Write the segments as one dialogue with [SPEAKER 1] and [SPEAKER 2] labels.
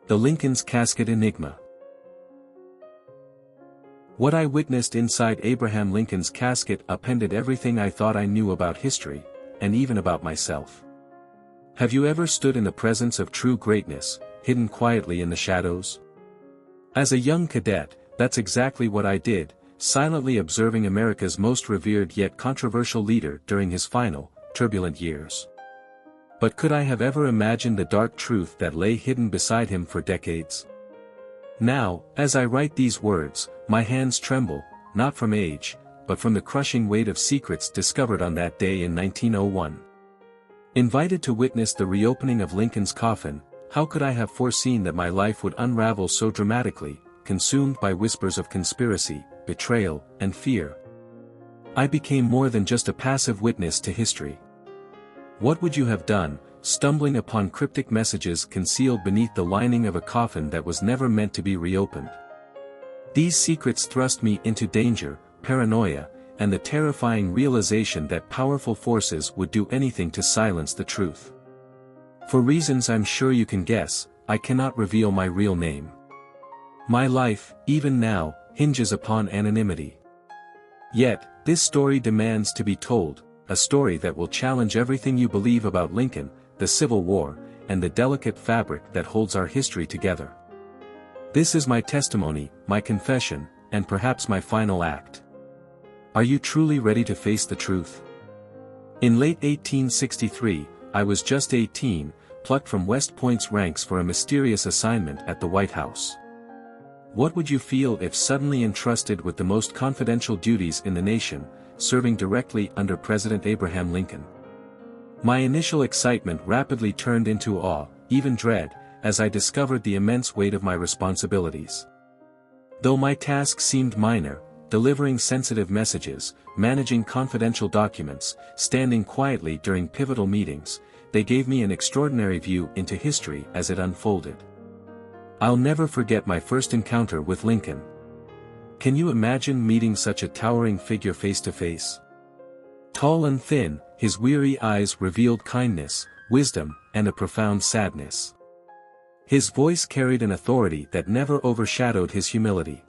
[SPEAKER 1] The Lincoln's Casket Enigma. What I witnessed inside Abraham Lincoln's casket upended everything I thought I knew about history, and even about myself. Have you ever stood in the presence of true greatness, hidden quietly in the shadows? As a young cadet, that's exactly what I did, silently observing America's most revered yet controversial leader during his final, turbulent years. But could I have ever imagined the dark truth that lay hidden beside him for decades? Now, as I write these words, my hands tremble, not from age, but from the crushing weight of secrets discovered on that day in 1901. Invited to witness the reopening of Lincoln's coffin, how could I have foreseen that my life would unravel so dramatically, consumed by whispers of conspiracy, betrayal, and fear? I became more than just a passive witness to history. What would you have done, stumbling upon cryptic messages concealed beneath the lining of a coffin that was never meant to be reopened? These secrets thrust me into danger, paranoia, and the terrifying realization that powerful forces would do anything to silence the truth. For reasons I'm sure you can guess, I cannot reveal my real name. My life, even now, hinges upon anonymity. Yet, this story demands to be told, a story that will challenge everything you believe about Lincoln, the Civil War, and the delicate fabric that holds our history together. This is my testimony, my confession, and perhaps my final act. Are you truly ready to face the truth? In late 1863, I was just 18, plucked from West Point's ranks for a mysterious assignment at the White House. What would you feel if suddenly entrusted with the most confidential duties in the nation, serving directly under President Abraham Lincoln? My initial excitement rapidly turned into awe, even dread, as I discovered the immense weight of my responsibilities. Though my task seemed minor, delivering sensitive messages, managing confidential documents, standing quietly during pivotal meetings, they gave me an extraordinary view into history as it unfolded. I'll never forget my first encounter with Lincoln. Can you imagine meeting such a towering figure face to face? Tall and thin, his weary eyes revealed kindness, wisdom, and a profound sadness. His voice carried an authority that never overshadowed his humility.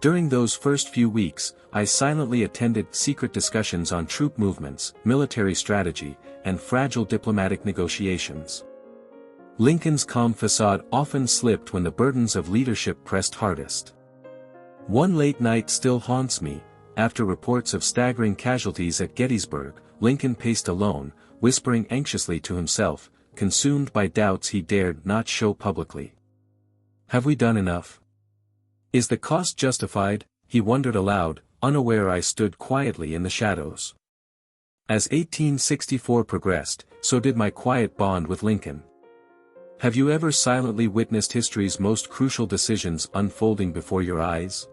[SPEAKER 1] During those first few weeks, I silently attended secret discussions on troop movements, military strategy, and fragile diplomatic negotiations. Lincoln's calm facade often slipped when the burdens of leadership pressed hardest. One late night still haunts me. After reports of staggering casualties at Gettysburg, Lincoln paced alone, whispering anxiously to himself, consumed by doubts he dared not show publicly. Have we done enough? Is the cost justified? He wondered aloud, unaware I stood quietly in the shadows. As 1864 progressed, so did my quiet bond with Lincoln. Have you ever silently witnessed history's most crucial decisions unfolding before your eyes?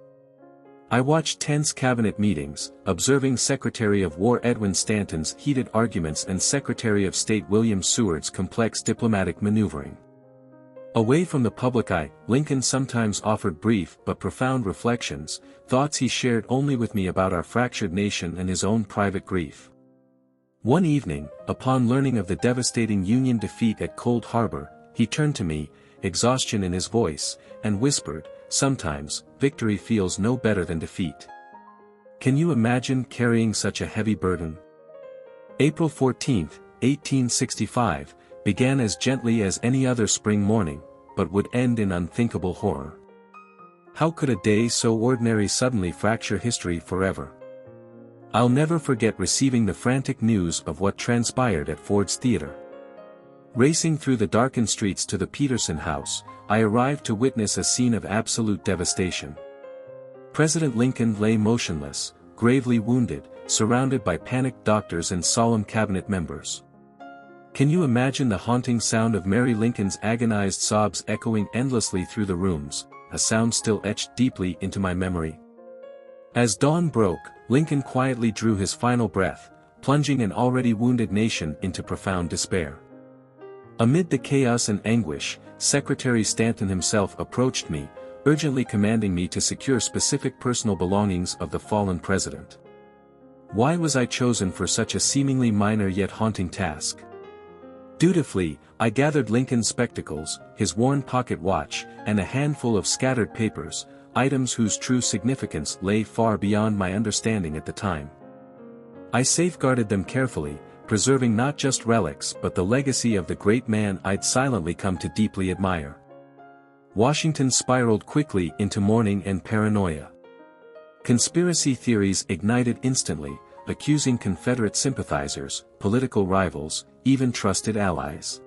[SPEAKER 1] I watched tense cabinet meetings, observing Secretary of War Edwin Stanton's heated arguments and Secretary of State William Seward's complex diplomatic maneuvering. Away from the public eye, Lincoln sometimes offered brief but profound reflections, thoughts he shared only with me about our fractured nation and his own private grief. One evening, upon learning of the devastating Union defeat at Cold Harbor, he turned to me, exhaustion in his voice, and whispered, "Sometimes, victory feels no better than defeat." Can you imagine carrying such a heavy burden? April 14, 1865, began as gently as any other spring morning, but would end in unthinkable horror. How could a day so ordinary suddenly fracture history forever? I'll never forget receiving the frantic news of what transpired at Ford's Theater. Racing through the darkened streets to the Peterson House, I arrived to witness a scene of absolute devastation. President Lincoln lay motionless, gravely wounded, surrounded by panicked doctors and solemn cabinet members. Can you imagine the haunting sound of Mary Lincoln's agonized sobs echoing endlessly through the rooms, a sound still etched deeply into my memory? As dawn broke, Lincoln quietly drew his final breath, plunging an already wounded nation into profound despair. Amid the chaos and anguish, Secretary Stanton himself approached me, urgently commanding me to secure specific personal belongings of the fallen president. Why was I chosen for such a seemingly minor yet haunting task? Dutifully, I gathered Lincoln's spectacles, his worn pocket watch, and a handful of scattered papers, items whose true significance lay far beyond my understanding at the time. I safeguarded them carefully, preserving not just relics but the legacy of the great man I'd silently come to deeply admire. Washington spiraled quickly into mourning and paranoia. Conspiracy theories ignited instantly, accusing Confederate sympathizers, political rivals, even trusted allies.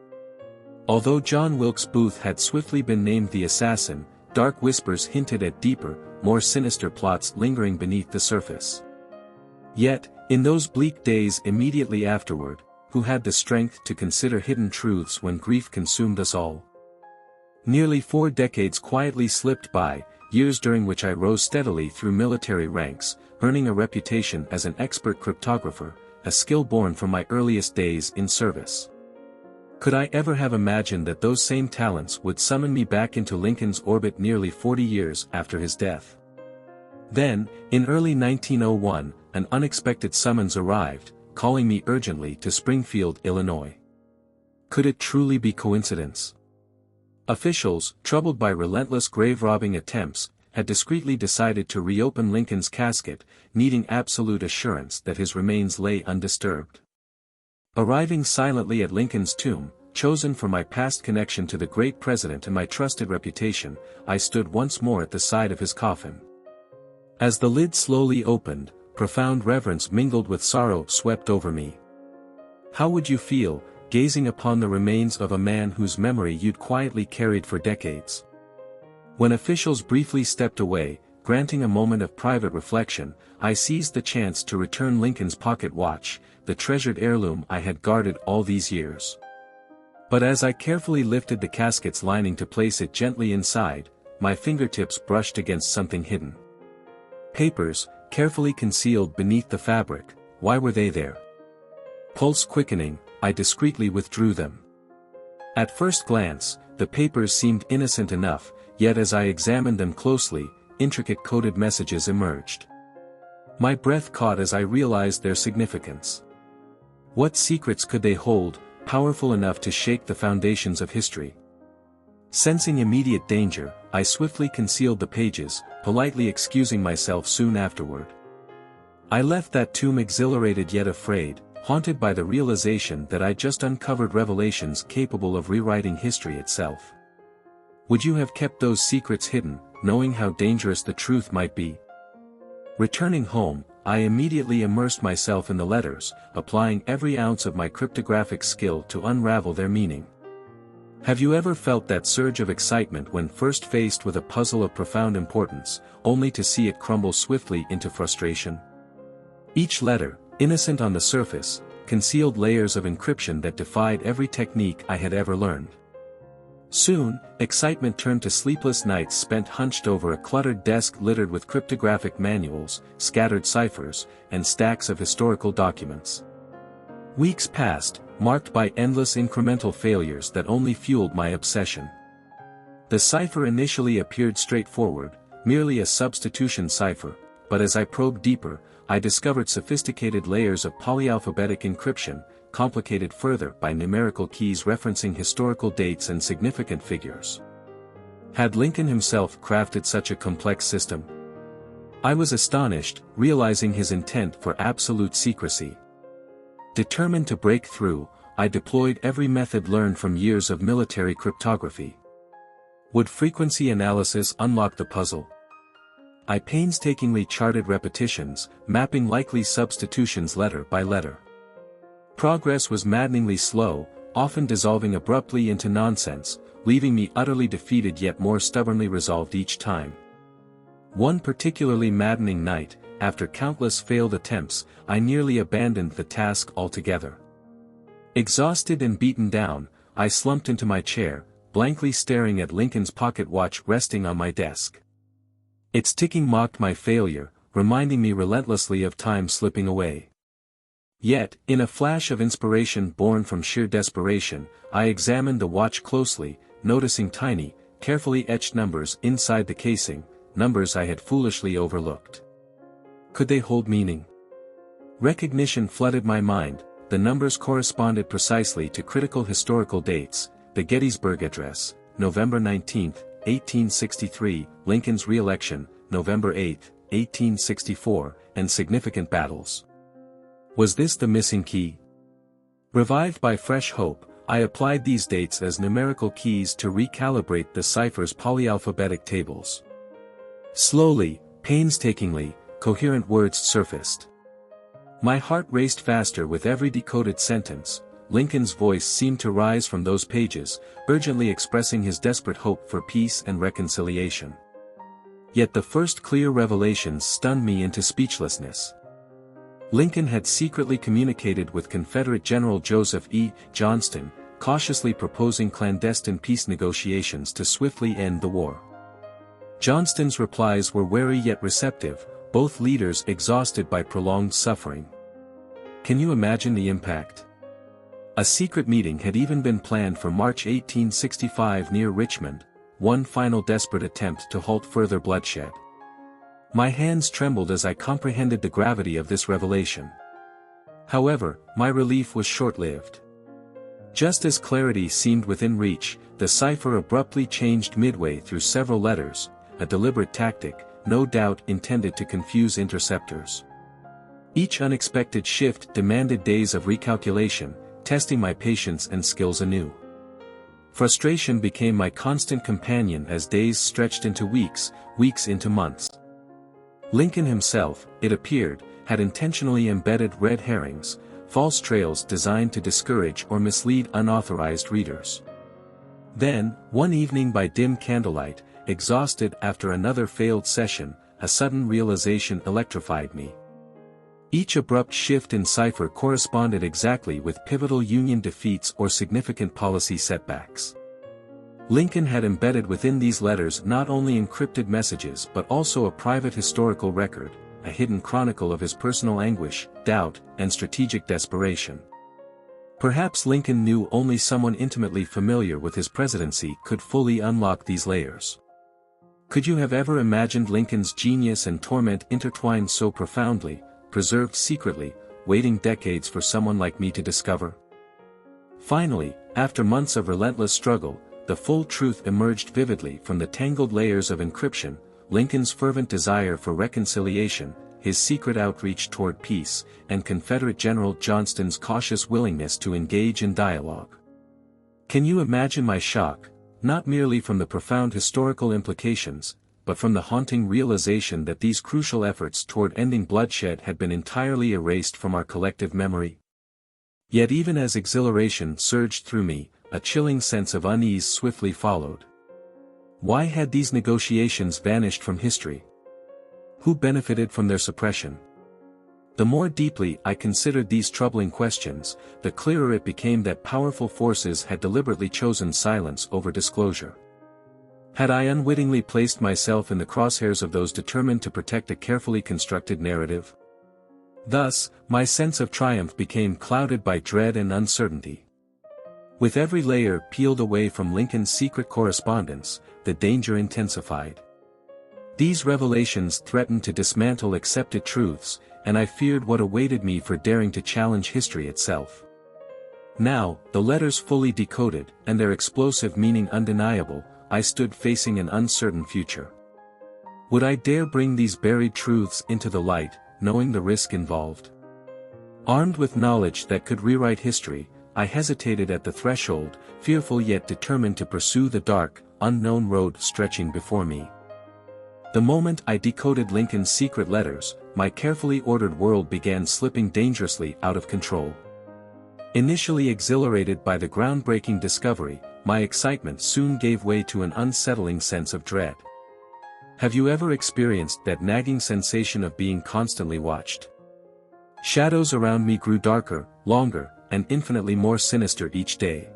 [SPEAKER 1] Although John Wilkes Booth had swiftly been named the assassin, dark whispers hinted at deeper, more sinister plots lingering beneath the surface. Yet, in those bleak days immediately afterward, who had the strength to consider hidden truths when grief consumed us all? Nearly 4 decades quietly slipped by, years during which I rose steadily through military ranks, earning a reputation as an expert cryptographer, a skill born from my earliest days in service. Could I ever have imagined that those same talents would summon me back into Lincoln's orbit nearly 40 years after his death? Then, in early 1901, an unexpected summons arrived, calling me urgently to Springfield, Illinois. Could it truly be coincidence? Officials, troubled by relentless grave-robbing attempts, had discreetly decided to reopen Lincoln's casket, needing absolute assurance that his remains lay undisturbed. Arriving silently at Lincoln's tomb, chosen for my past connection to the great president and my trusted reputation, I stood once more at the side of his coffin. As the lid slowly opened, profound reverence mingled with sorrow swept over me. How would you feel, gazing upon the remains of a man whose memory you'd quietly carried for decades? When officials briefly stepped away, granting a moment of private reflection, I seized the chance to return Lincoln's pocket watch, the treasured heirloom I had guarded all these years. But as I carefully lifted the casket's lining to place it gently inside, my fingertips brushed against something hidden. Papers, carefully concealed beneath the fabric. Why were they there? Pulse quickening, I discreetly withdrew them. At first glance, the papers seemed innocent enough, yet as I examined them closely, intricate coded messages emerged. My breath caught as I realized their significance. What secrets could they hold, powerful enough to shake the foundations of history? Sensing immediate danger, I swiftly concealed the pages, politely excusing myself soon afterward. I left that tomb exhilarated yet afraid, haunted by the realization that I'd just uncovered revelations capable of rewriting history itself. Would you have kept those secrets hidden, knowing how dangerous the truth might be? Returning home, I immediately immersed myself in the letters, applying every ounce of my cryptographic skill to unravel their meaning. Have you ever felt that surge of excitement when first faced with a puzzle of profound importance, only to see it crumble swiftly into frustration? Each letter, innocent on the surface, concealed layers of encryption that defied every technique I had ever learned. Soon, excitement turned to sleepless nights spent hunched over a cluttered desk littered with cryptographic manuals, scattered ciphers, and stacks of historical documents. Weeks passed, marked by endless incremental failures that only fueled my obsession. The cipher initially appeared straightforward, merely a substitution cipher, but as I probed deeper, I discovered sophisticated layers of polyalphabetic encryption, complicated further by numerical keys referencing historical dates and significant figures. Had Lincoln himself crafted such a complex system? I was astonished, realizing his intent for absolute secrecy. Determined to break through, I deployed every method learned from years of military cryptography. Would frequency analysis unlock the puzzle? I painstakingly charted repetitions, mapping likely substitutions letter by letter. Progress was maddeningly slow, often dissolving abruptly into nonsense, leaving me utterly defeated yet more stubbornly resolved each time. One particularly maddening night, after countless failed attempts, I nearly abandoned the task altogether. Exhausted and beaten down, I slumped into my chair, blankly staring at Lincoln's pocket watch resting on my desk. Its ticking mocked my failure, reminding me relentlessly of time slipping away. Yet, in a flash of inspiration born from sheer desperation, I examined the watch closely, noticing tiny, carefully etched numbers inside the casing, numbers I had foolishly overlooked. Could they hold meaning? Recognition flooded my mind, the numbers corresponded precisely to critical historical dates: the Gettysburg Address, November 19, 1863, Lincoln's re-election, November 8, 1864, and significant battles. Was this the missing key? Revived by fresh hope, I applied these dates as numerical keys to recalibrate the cipher's polyalphabetic tables. Slowly, painstakingly, coherent words surfaced. My heart raced faster with every decoded sentence. Lincoln's voice seemed to rise from those pages, urgently expressing his desperate hope for peace and reconciliation. Yet the first clear revelations stunned me into speechlessness. Lincoln had secretly communicated with Confederate General Joseph E. Johnston, cautiously proposing clandestine peace negotiations to swiftly end the war. Johnston's replies were wary yet receptive, both leaders exhausted by prolonged suffering. Can you imagine the impact? A secret meeting had even been planned for March 1865 near Richmond, one final desperate attempt to halt further bloodshed. My hands trembled as I comprehended the gravity of this revelation. However, my relief was short-lived. Just as clarity seemed within reach, the cipher abruptly changed midway through several letters, a deliberate tactic, no doubt intended to confuse interceptors. Each unexpected shift demanded days of recalculation, testing my patience and skills anew. Frustration became my constant companion as days stretched into weeks, weeks into months. Lincoln himself, it appeared, had intentionally embedded red herrings, false trails designed to discourage or mislead unauthorized readers. Then, one evening by dim candlelight, exhausted after another failed session, a sudden realization electrified me. Each abrupt shift in cipher corresponded exactly with pivotal Union defeats or significant policy setbacks. Lincoln had embedded within these letters not only encrypted messages but also a private historical record, a hidden chronicle of his personal anguish, doubt, and strategic desperation. Perhaps Lincoln knew only someone intimately familiar with his presidency could fully unlock these layers. Could you have ever imagined Lincoln's genius and torment intertwined so profoundly, preserved secretly, waiting decades for someone like me to discover? Finally, after months of relentless struggle, the full truth emerged vividly from the tangled layers of encryption: Lincoln's fervent desire for reconciliation, his secret outreach toward peace, and Confederate General Johnston's cautious willingness to engage in dialogue. Can you imagine my shock, not merely from the profound historical implications, but from the haunting realization that these crucial efforts toward ending bloodshed had been entirely erased from our collective memory? Yet even as exhilaration surged through me, a chilling sense of unease swiftly followed. Why had these negotiations vanished from history? Who benefited from their suppression? The more deeply I considered these troubling questions, the clearer it became that powerful forces had deliberately chosen silence over disclosure. Had I unwittingly placed myself in the crosshairs of those determined to protect a carefully constructed narrative? Thus, my sense of triumph became clouded by dread and uncertainty. With every layer peeled away from Lincoln's secret correspondence, the danger intensified. These revelations threatened to dismantle accepted truths, and I feared what awaited me for daring to challenge history itself. Now, the letters fully decoded, and their explosive meaning undeniable, I stood facing an uncertain future. Would I dare bring these buried truths into the light, knowing the risk involved? Armed with knowledge that could rewrite history, I hesitated at the threshold, fearful yet determined to pursue the dark, unknown road stretching before me. The moment I decoded Lincoln's secret letters, my carefully ordered world began slipping dangerously out of control. Initially exhilarated by the groundbreaking discovery, my excitement soon gave way to an unsettling sense of dread. Have you ever experienced that nagging sensation of being constantly watched? Shadows around me grew darker, longer, and infinitely more sinister each day.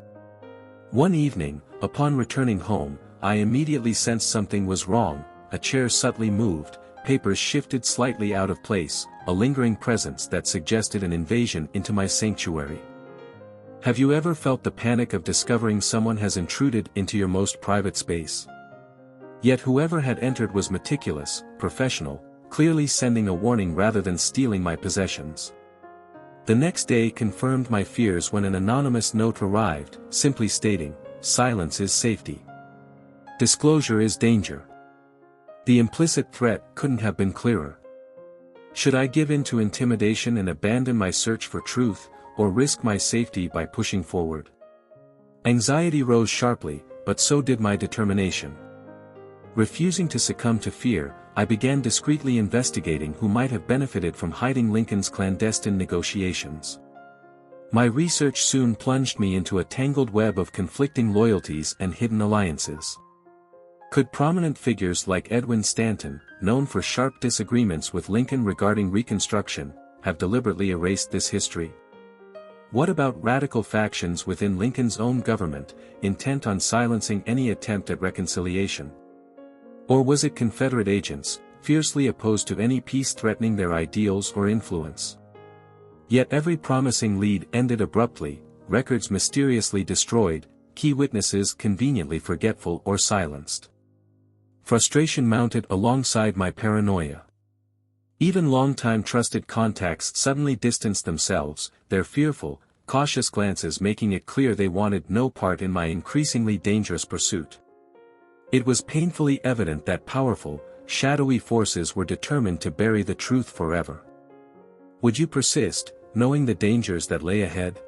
[SPEAKER 1] One evening, upon returning home, I immediately sensed something was wrong. A chair subtly moved, papers shifted slightly out of place, a lingering presence that suggested an invasion into my sanctuary. Have you ever felt the panic of discovering someone has intruded into your most private space? Yet whoever had entered was meticulous, professional, clearly sending a warning rather than stealing my possessions. The next day confirmed my fears when an anonymous note arrived, simply stating, "Silence is safety. Disclosure is danger." The implicit threat couldn't have been clearer. Should I give in to intimidation and abandon my search for truth, or risk my safety by pushing forward? Anxiety rose sharply, but so did my determination. Refusing to succumb to fear, I began discreetly investigating who might have benefited from hiding Lincoln's clandestine negotiations. My research soon plunged me into a tangled web of conflicting loyalties and hidden alliances. Could prominent figures like Edwin Stanton, known for sharp disagreements with Lincoln regarding Reconstruction, have deliberately erased this history? What about radical factions within Lincoln's own government, intent on silencing any attempt at reconciliation? Or was it Confederate agents, fiercely opposed to any peace threatening their ideals or influence? Yet every promising lead ended abruptly, records mysteriously destroyed, key witnesses conveniently forgetful or silenced. Frustration mounted alongside my paranoia. Even longtime trusted contacts suddenly distanced themselves, their fearful, cautious glances making it clear they wanted no part in my increasingly dangerous pursuit. It was painfully evident that powerful, shadowy forces were determined to bury the truth forever. Would you persist, knowing the dangers that lay ahead?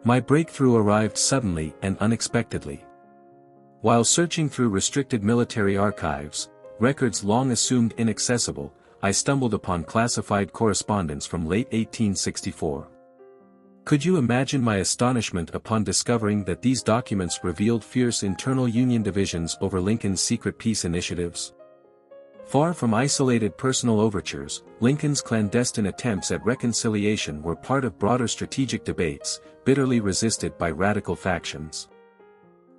[SPEAKER 1] My breakthrough arrived suddenly and unexpectedly. While searching through restricted military archives, records long assumed inaccessible, I stumbled upon classified correspondence from late 1864. Could you imagine my astonishment upon discovering that these documents revealed fierce internal Union divisions over Lincoln's secret peace initiatives? Far from isolated personal overtures, Lincoln's clandestine attempts at reconciliation were part of broader strategic debates, bitterly resisted by radical factions.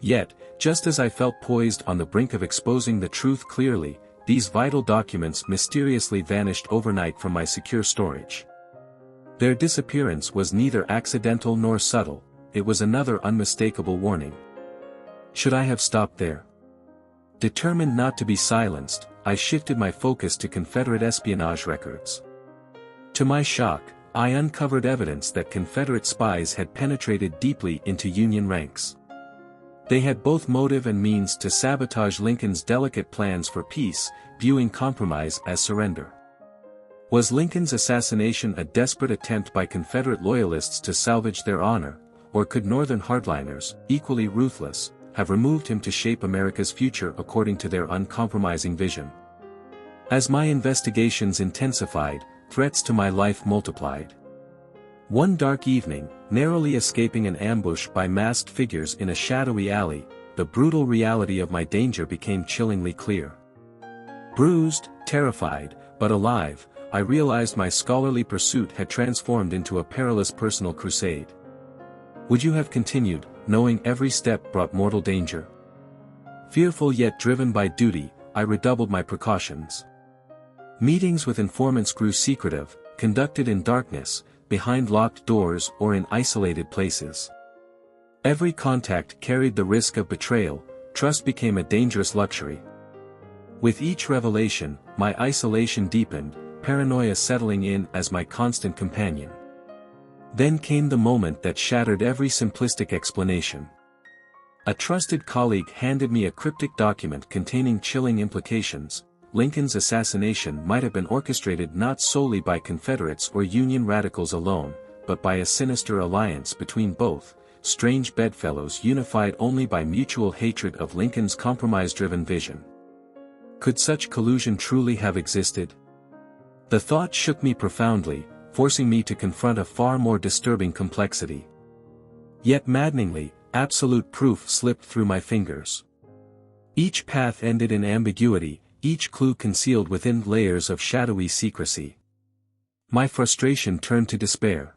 [SPEAKER 1] Yet, just as I felt poised on the brink of exposing the truth clearly, these vital documents mysteriously vanished overnight from my secure storage. Their disappearance was neither accidental nor subtle, it was another unmistakable warning. Should I have stopped there? Determined not to be silenced, I shifted my focus to Confederate espionage records. To my shock, I uncovered evidence that Confederate spies had penetrated deeply into Union ranks. They had both motive and means to sabotage Lincoln's delicate plans for peace, viewing compromise as surrender. Was Lincoln's assassination a desperate attempt by Confederate loyalists to salvage their honor, or could Northern hardliners, equally ruthless, have removed him to shape America's future according to their uncompromising vision? As my investigations intensified, threats to my life multiplied. One dark evening, narrowly escaping an ambush by masked figures in a shadowy alley, the brutal reality of my danger became chillingly clear. Bruised, terrified, but alive, I realized my scholarly pursuit had transformed into a perilous personal crusade. Would you have continued, knowing every step brought mortal danger? Fearful yet driven by duty, I redoubled my precautions. Meetings with informants grew secretive, conducted in darkness, behind locked doors or in isolated places. Every contact carried the risk of betrayal, trust became a dangerous luxury. With each revelation, my isolation deepened, paranoia settling in as my constant companion. Then came the moment that shattered every simplistic explanation. A trusted colleague handed me a cryptic document containing chilling implications. Lincoln's assassination might have been orchestrated not solely by Confederates or Union radicals alone, but by a sinister alliance between both, strange bedfellows unified only by mutual hatred of Lincoln's compromise-driven vision. Could such collusion truly have existed? The thought shook me profoundly, forcing me to confront a far more disturbing complexity. Yet maddeningly, absolute proof slipped through my fingers. Each path ended in ambiguity, each clue concealed within layers of shadowy secrecy. My frustration turned to despair.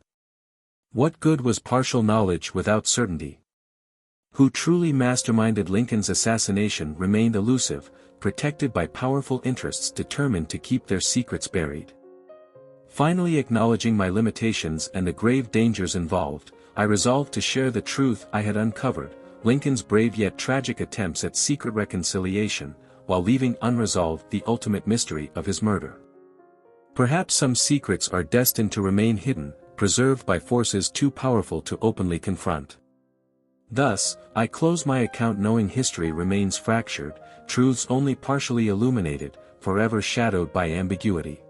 [SPEAKER 1] What good was partial knowledge without certainty? Who truly masterminded Lincoln's assassination remained elusive, protected by powerful interests determined to keep their secrets buried. Finally acknowledging my limitations and the grave dangers involved, I resolved to share the truth I had uncovered, Lincoln's brave yet tragic attempts at secret reconciliation, while leaving unresolved the ultimate mystery of his murder. Perhaps some secrets are destined to remain hidden, preserved by forces too powerful to openly confront. Thus, I close my account knowing history remains fractured, truths only partially illuminated, forever shadowed by ambiguity.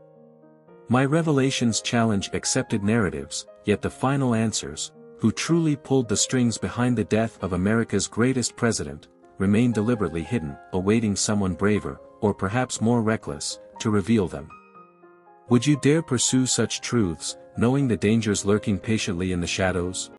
[SPEAKER 1] My revelations challenge accepted narratives, yet the final answers, who truly pulled the strings behind the death of America's greatest president, remain deliberately hidden, awaiting someone braver, or perhaps more reckless, to reveal them. Would you dare pursue such truths, knowing the dangers lurking patiently in the shadows?